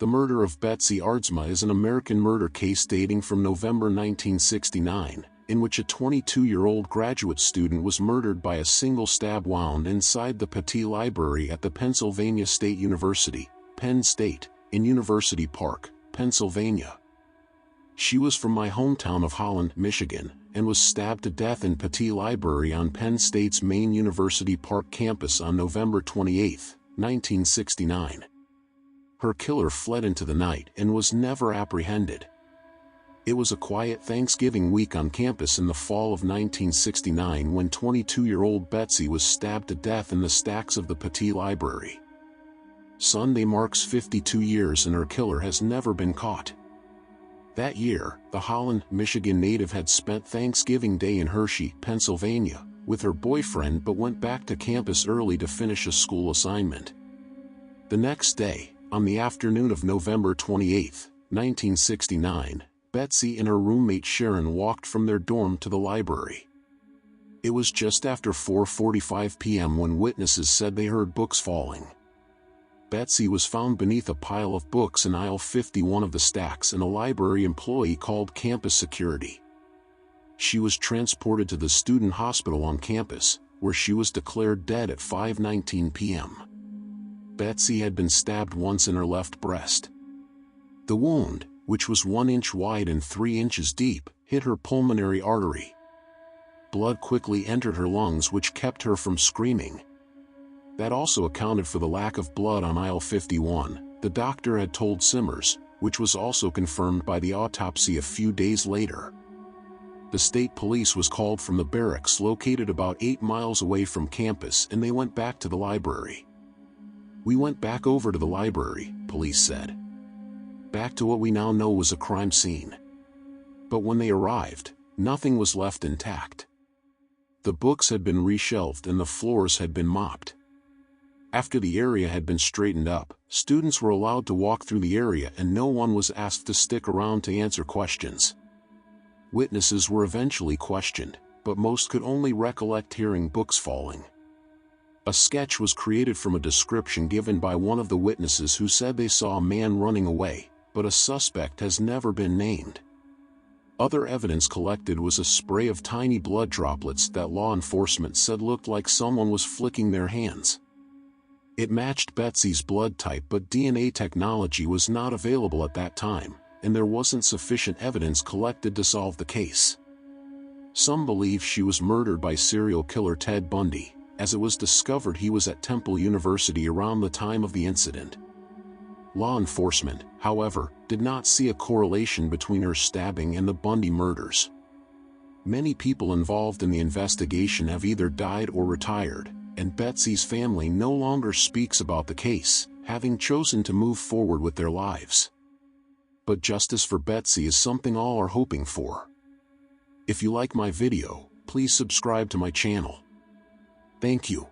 The murder of Betsy Aardsma is an American murder case dating from November 1969, in which a 22-year-old graduate student was murdered by a single stab wound inside the Pattee Library at the Pennsylvania State University, Penn State, in University Park, Pennsylvania. She was from my hometown of Holland, Michigan, and was stabbed to death in Pattee Library on Penn State's main University Park campus on November 28, 1969. Her killer fled into the night and was never apprehended. It was a quiet Thanksgiving week on campus in the fall of 1969 when 22-year-old Betsy was stabbed to death in the stacks of the Pattee Library. Sunday marks 52 years and her killer has never been caught. That year, the Holland, Michigan native had spent Thanksgiving Day in Hershey, Pennsylvania, with her boyfriend but went back to campus early to finish a school assignment. The next day, on the afternoon of November 28, 1969, Betsy and her roommate Sharon walked from their dorm to the library. It was just after 4:45 p.m. when witnesses said they heard books falling. Betsy was found beneath a pile of books in aisle 51 of the stacks, and a library employee called campus security. She was transported to the student hospital on campus, where she was declared dead at 5:19 p.m. Betsy had been stabbed once in her left breast. The wound, which was 1 inch wide and 3 inches deep, hit her pulmonary artery. Blood quickly entered her lungs, which kept her from screaming. That also accounted for the lack of blood on aisle 51, the doctor had told Simmers, which was also confirmed by the autopsy a few days later. The state police was called from the barracks located about 8 miles away from campus, and they went back to the library. "We went back over to the library," police said. "Back to what we now know was a crime scene." But when they arrived, nothing was left intact. The books had been reshelved and the floors had been mopped. After the area had been straightened up, students were allowed to walk through the area and no one was asked to stick around to answer questions. Witnesses were eventually questioned, but most could only recollect hearing books falling. A sketch was created from a description given by one of the witnesses who said they saw a man running away, but a suspect has never been named. Other evidence collected was a spray of tiny blood droplets that law enforcement said looked like someone was flicking their hands. It matched Betsy's blood type, but DNA technology was not available at that time, and there wasn't sufficient evidence collected to solve the case. Some believe she was murdered by serial killer Ted Bundy, as it was discovered he was at Temple University around the time of the incident. Law enforcement, however, did not see a correlation between her stabbing and the Bundy murders. Many people involved in the investigation have either died or retired, and Betsy's family no longer speaks about the case, having chosen to move forward with their lives. But justice for Betsy is something all are hoping for. If you like my video, please subscribe to my channel. Thank you.